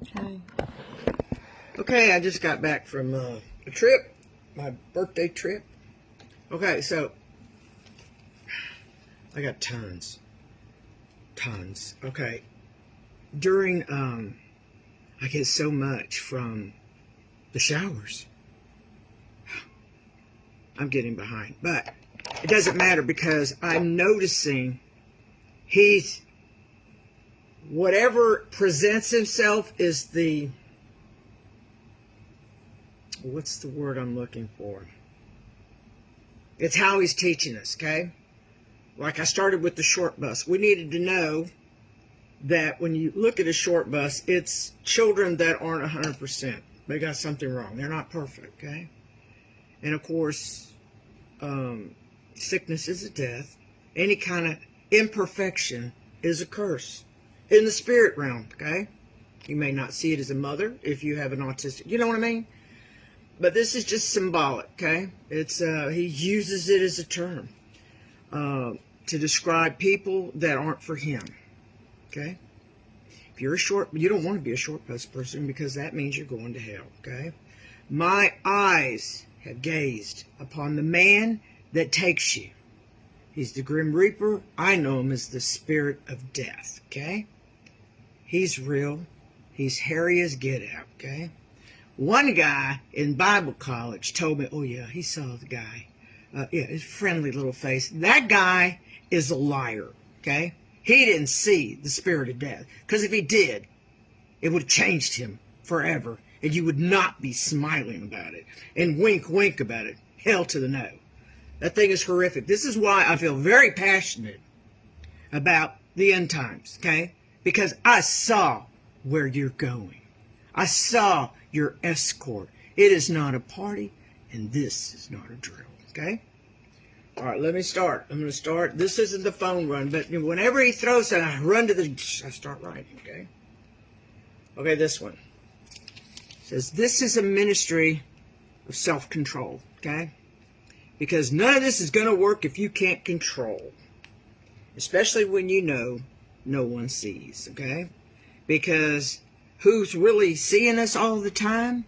Okay. Okay, I just got back from a trip, my birthday trip. Okay, so I got tons. Okay, during I get so much from the showers. I'm getting behind, but it doesn't matter because I'm noticing he's whatever presents himself is what's the word I'm looking for? It's how he's teaching us, okay? Like I started with the short bus. We needed to know that when you look at a short bus, it's children that aren't 100%. They got something wrong. They're not perfect, okay? And of course, sickness is a death. Any kind of imperfection is a curse in the spirit realm, okay? You may not see it as a mother if you have an autistic, you know what I mean? But this is just symbolic, okay? It's he uses it as a term to describe people that aren't for him, okay? If you're you don't want to be a short bus person because that means you're going to hell, okay? My eyes have gazed upon the man that takes you. He's the Grim Reaper. I know him as the spirit of death, okay? He's real. He's hairy as get out, okay? One guy in Bible college told me, oh yeah, he saw the guy. Yeah, his friendly little face. That guy is a liar, okay? He didn't see the spirit of death. Because if he did, it would have changed him forever. And you would not be smiling about it. And wink, wink about it. Hell to the no. That thing is horrific. This is why I feel very passionate about the end times, okay? Because I saw where you're going. I saw your escort. It is not a party, and this is not a drill, okay? All right, let me start. I'm going to start. This isn't the phone run, but whenever he throws it, I run to I start writing, okay? Okay, this one. It says, this is a ministry of self-control, okay? Because none of this is going to work if you can't control. Especially when you know no one sees, okay? Because who's really seeing us all the time?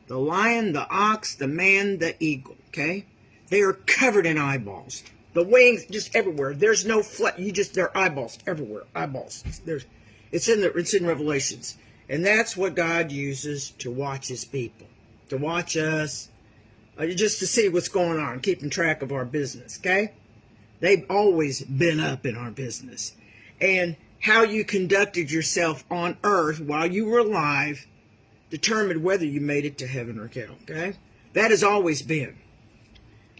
The lion, the ox, the man, the eagle, okay? They are covered in eyeballs. The wings just everywhere. There's no flesh. There are eyeballs everywhere. Eyeballs. It's in Revelations. And that's what God uses to watch his people. To watch us. Just to see what's going on. Keeping track of our business, okay? They've always been up in our business. And how you conducted yourself on earth while you were alive determined whether you made it to heaven or hell, okay? That has always been.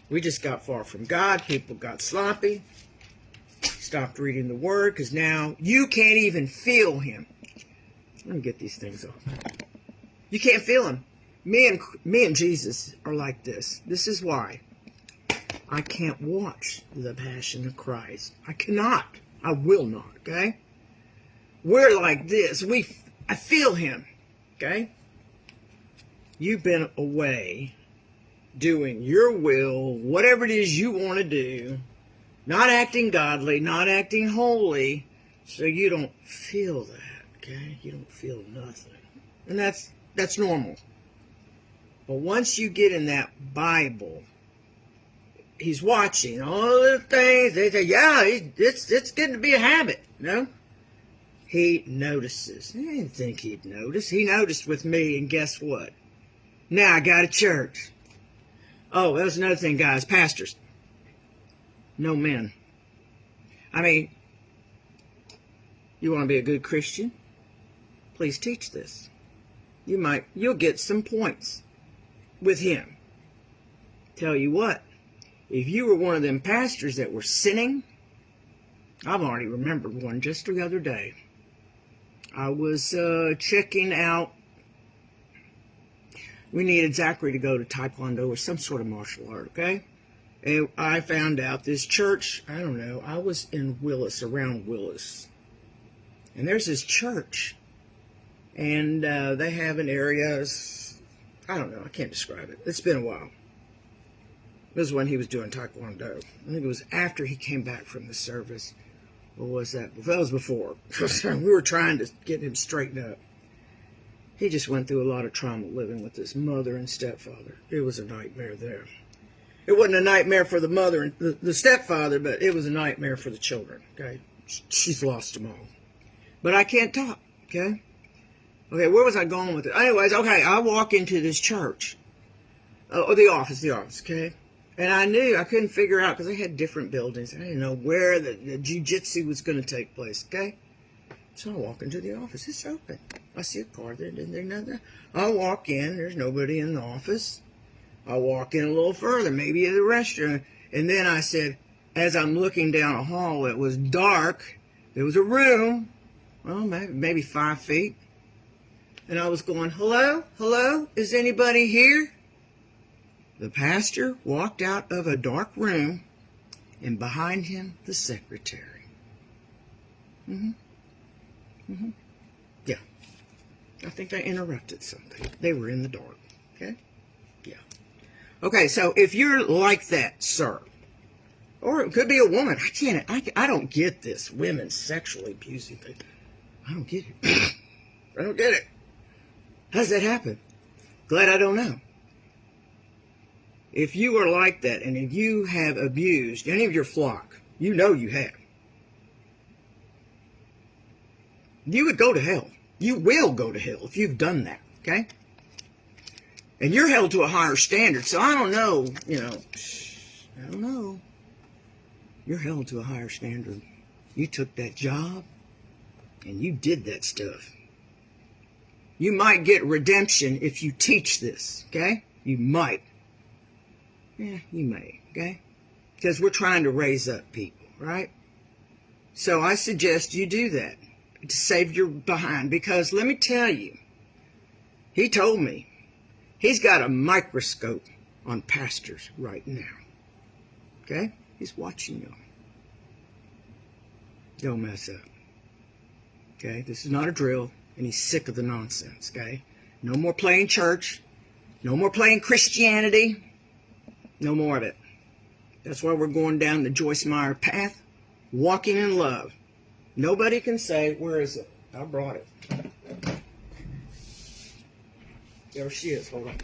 We just got far from God. People got sloppy. Stopped reading the Word because now you can't even feel him. Let me get these things off. You can't feel him. Me and Jesus are like this. This is why I can't watch the Passion of Christ. I cannot. I will not, okay? We're like this. I feel him, okay? You've been away doing your will, whatever it is you want to do, not acting godly, not acting holy, so you don't feel that, okay? You don't feel nothing. And that's normal. But once you get in that Bible, he's watching all the things. They say, yeah, it's good to be a habit, you know? He notices. He didn't think he'd notice. He noticed with me, and guess what? Now I got a church. Oh, that was another thing, guys. Pastors. No men. I mean, you want to be a good Christian? Please teach this. You'll get some points with him. Tell you what, if you were one of them pastors that were sinning, I've already remembered one just the other day. I was checking out. We needed Zachary to go to Taekwondo or some sort of martial art, okay? And I found out this church, I don't know, I was in Willis, around Willis. And there's this church. And they have an area, I don't know, I can't describe it. It's been a while. This was when he was doing Taekwondo. I think it was after he came back from the service. Or was that? That was before. We were trying to get him straightened up. He just went through a lot of trauma living with his mother and stepfather. It was a nightmare there. It wasn't a nightmare for the mother and the stepfather, but it was a nightmare for the children, okay? She's lost them all. But I can't talk, okay? Okay, where was I going with it? Anyways, okay, I walk into this church. The office, okay? And I knew, I couldn't figure out, because they had different buildings. I didn't know where the jiu-jitsu was going to take place, okay? So I walk into the office. It's open. I see a car there. There's nothing. I walk in. There's nobody in the office. I walk in a little further, maybe in the restroom. And then I said, as I'm looking down a hall, it was dark. There was a room, well, maybe 5 feet. And I was going, hello? Hello? Is anybody here? The pastor walked out of a dark room, and behind him, the secretary. Yeah. I think I interrupted something. They were in the dark. Okay? Yeah. Okay, so if you're like that, sir, or it could be a woman. I don't get this. Women sexually abusing people. I don't get it. I don't get it. How does that happen? Glad I don't know. If you are like that, and if you have abused any of your flock, you know you have. You would go to hell. You will go to hell if you've done that, okay? And you're held to a higher standard, so I don't know, I don't know. You're held to a higher standard. You took that job, and you did that stuff. You might get redemption if you teach this, okay? You might. Yeah, you may, okay? Because we're trying to raise up people, right? So I suggest you do that to save your behind, because let me tell you, he told me he's got a microscope on pastors right now, okay? He's watching you. Don't mess up, okay? This is not a drill, and he's sick of the nonsense, okay? No more playing church, no more playing Christianity, no more of it. That's why we're going down the Joyce Meyer path, walking in love. Nobody can say, where is it? I brought it. There she is. Hold on.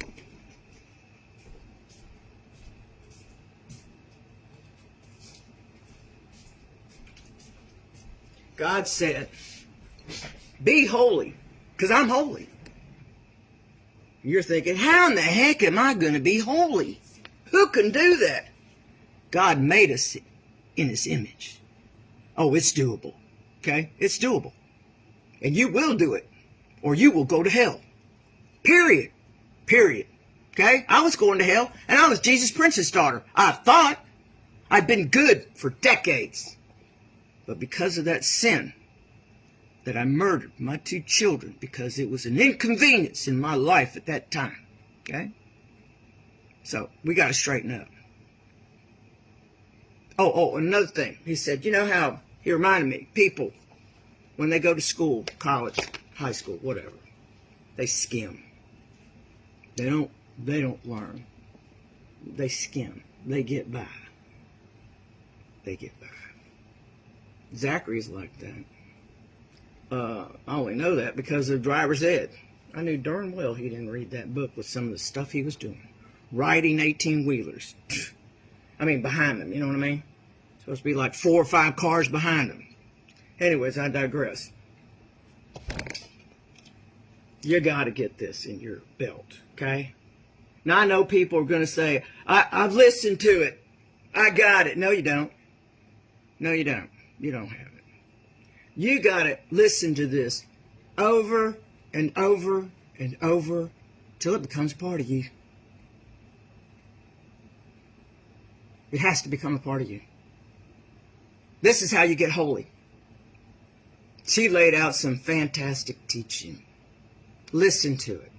God said, be holy, because I'm holy. You're thinking, how in the heck am I going to be holy? Who can do that? God made us in his image. Oh, it's doable. Okay? It's doable. And you will do it, or you will go to hell. Period. Period. Okay? I was going to hell, and I was Jesus Prince's daughter. I thought I'd been good for decades. But because of that sin, that I murdered my 2 children because it was an inconvenience in my life at that time. Okay? So, we got to straighten up. Oh, another thing. He said, you know how, he reminded me, people, when they go to school, college, high school, whatever, they skim. They don't learn. They skim. They get by. They get by. Zachary's like that. I only know that because of Driver's Ed. I knew darn well he didn't read that book with some of the stuff he was doing. Riding 18-wheelers. I mean, behind him, you know what I mean? Supposed to be like 4 or 5 cars behind him. Anyways, I digress. You got to get this in your belt, okay? Now, I know people are going to say, I've listened to it. I got it. No, you don't. No, you don't. You don't have it. You got to listen to this over and over and over till it becomes part of you. It has to become a part of you. This is how you get holy. She laid out some fantastic teaching. Listen to it.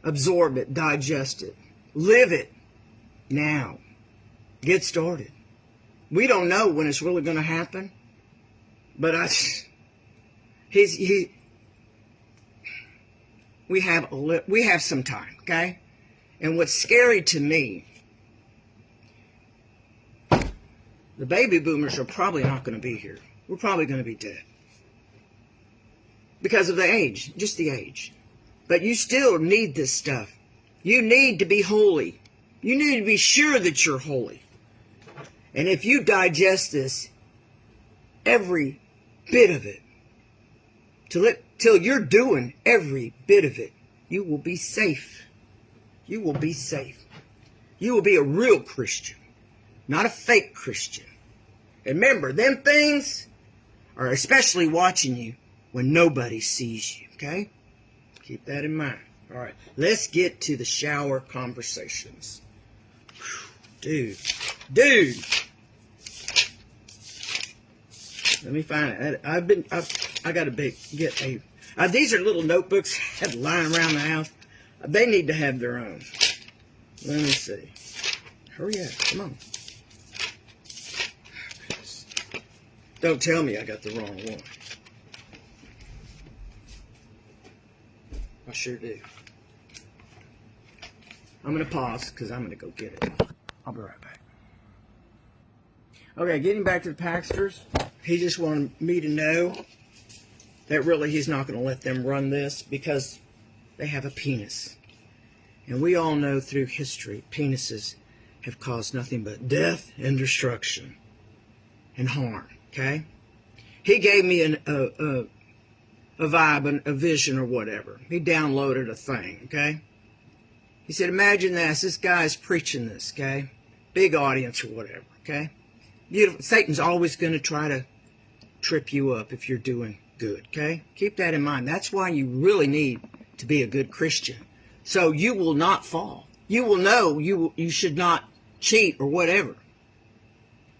Absorb it. Digest it. Live it now. Get started. We don't know when it's really going to happen, but we have some time, okay? And what's scary to me, the baby boomers are probably not going to be here. We're probably going to be dead. Because of the age, just the age. But you still need this stuff. You need to be holy. You need to be sure that you're holy. And if you digest this, every bit of it, till you're doing every bit of it, you will be safe. You will be safe. You will be a real Christian, not a fake Christian. And remember, them things are especially watching you when nobody sees you, okay? Keep that in mind. All right, let's get to the shower conversations. Whew, dude. Let me find it. I got to get a. These are little notebooks I have lying around the house. They need to have their own. Let me see. Hurry up, come on. Don't tell me I got the wrong one. I sure do. I'm going to pause because I'm going to go get it. I'll be right back. Okay, getting back to the Paxters. He just wanted me to know that really he's not going to let them run this because they have a penis. And we all know through history, penises have caused nothing but death and destruction and harm, okay? He gave me a vibe, a vision or whatever. He downloaded a thing, okay? He said, imagine this guy's preaching this, okay? Big audience or whatever, okay? Satan's always going to try to trip you up if you're doing good, okay? Keep that in mind. That's why you really need to be a good Christian. So you will not fall. You will know you should not cheat or whatever.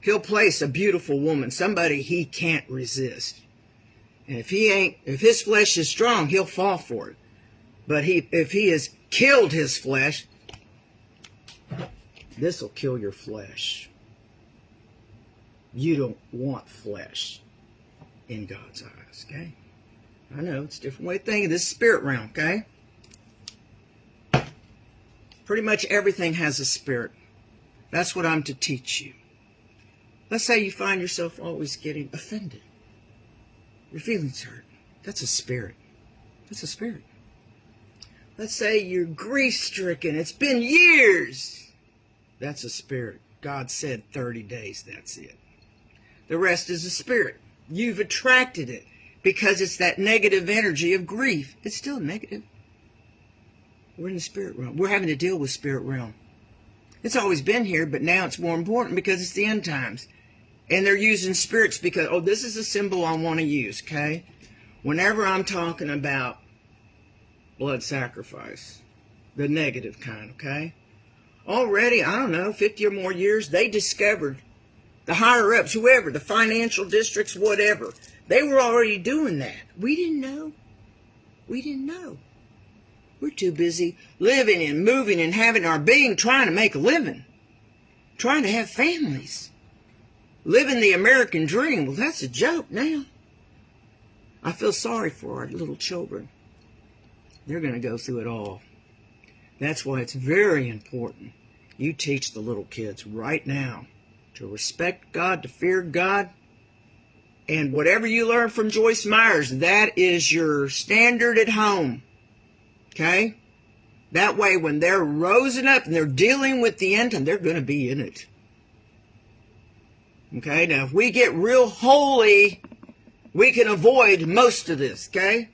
He'll place a beautiful woman, somebody he can't resist. And if his flesh is strong, he'll fall for it. But if he has killed his flesh, this will kill your flesh. You don't want flesh in God's eyes, okay? I know, it's a different way of thinking. This is spirit realm, okay? Pretty much everything has a spirit. That's what I'm to teach you. Let's say you find yourself always getting offended. Your feelings hurt. That's a spirit. That's a spirit. Let's say you're grief-stricken. It's been years. That's a spirit. God said 30 days, that's it. The rest is a spirit. You've attracted it because it's that negative energy of grief. It's still negative. We're in the spirit realm. We're having to deal with spirit realm. It's always been here, but now it's more important because it's the end times. And they're using spirits because, oh, this is a symbol I want to use, okay? Whenever I'm talking about blood sacrifice, the negative kind, okay? Already, I don't know, 50 or more years, they discovered, the higher-ups, whoever, the financial districts, whatever, they were already doing that. We didn't know. We didn't know. We're too busy living and moving and having our being, trying to make a living, trying to have families, living the American dream. Well, that's a joke now. I feel sorry for our little children. They're going to go through it all. That's why it's very important you teach the little kids right now to respect God, to fear God. And whatever you learn from Joyce Myers, that is your standard at home. Okay? That way, when they're rosing up and they're dealing with the end time, they're going to be in it. Okay? Now, if we get real holy, we can avoid most of this. Okay?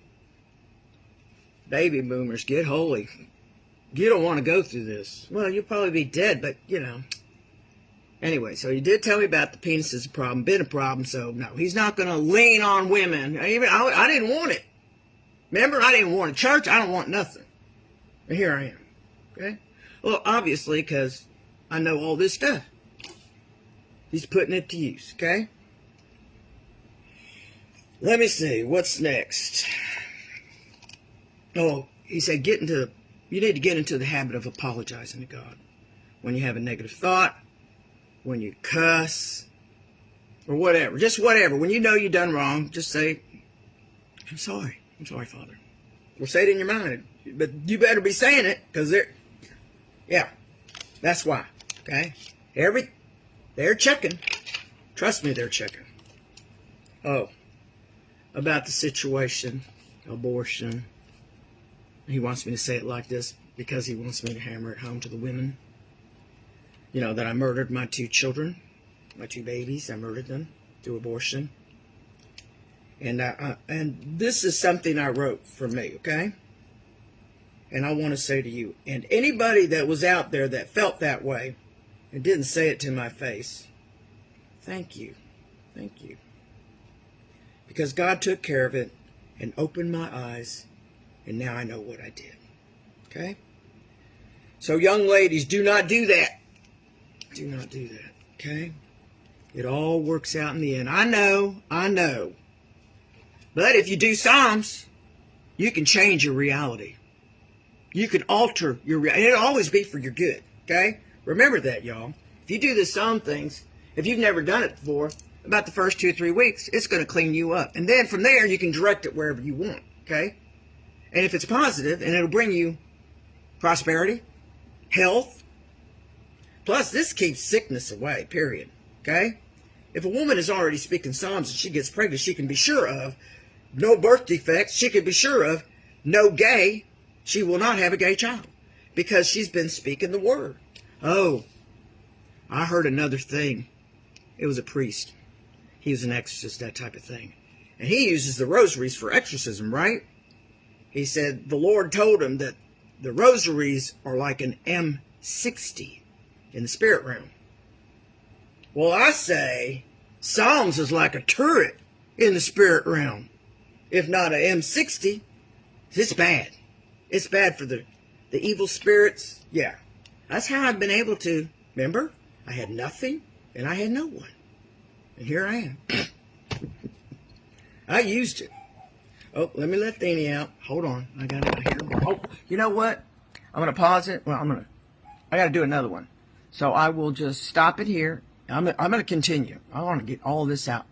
Baby boomers, get holy. You don't want to go through this. Well, you'll probably be dead, but, you know. Anyway, so you did tell me about the penis is a problem, been a problem, so no, he's not going to lean on women. I didn't want it. Remember, I didn't want a church. I don't want nothing. And here I am. Okay? Well, obviously, because I know all this stuff. He's putting it to use, okay? Let me see. What's next? Oh, he said you need to get into the habit of apologizing to God. When you have a negative thought, when you cuss, or whatever. Just whatever. When you know you've done wrong, just say, I'm sorry. I'm sorry, Father. Or say it in your mind. But you better be saying it, because yeah, that's why. Okay? They're checking. Trust me, they're checking. Oh, about the situation, abortion. He wants me to say it like this because he wants me to hammer it home to the women. You know, that I murdered my 2 children, my 2 babies. I murdered them through abortion. And this is something I wrote for me, okay? And I want to say to you, and anybody that was out there that felt that way and didn't say it to my face, thank you. Thank you. Because God took care of it and opened my eyes, and now I know what I did. Okay? So young ladies, do not do that. Do not do that. Okay? It all works out in the end. I know. But if you do Psalms, you can change your reality. You can alter your reality. And it'll always be for your good. Okay? Remember that, y'all. If you do the Psalm things, if you've never done it before, about the first 2 or 3 weeks, it's going to clean you up. And then from there, you can direct it wherever you want. Okay? And if it's positive, and it'll bring you prosperity, health. Plus, this keeps sickness away, period. Okay? If a woman is already speaking Psalms and she gets pregnant, she can be sure of no birth defects. She can be sure of no gay. She will not have a gay child because she's been speaking the word. Oh, I heard another thing. It was a priest. He was an exorcist, that type of thing. And he uses the rosaries for exorcism, right? He said the Lord told him that the rosaries are like an M60 in the spirit realm. Well, I say Psalms is like a turret in the spirit realm. If not an M60, it's bad. It's bad for the evil spirits. Yeah. That's how I've been able to, remember? I had nothing and I had no one. And here I am. I used it. Oh, let me let Thanie out. Hold on. I got it here. Oh, you know what? I'm going to pause it. Well, I got to do another one. So I will just stop it here. I'm going to continue. I want to get all this out.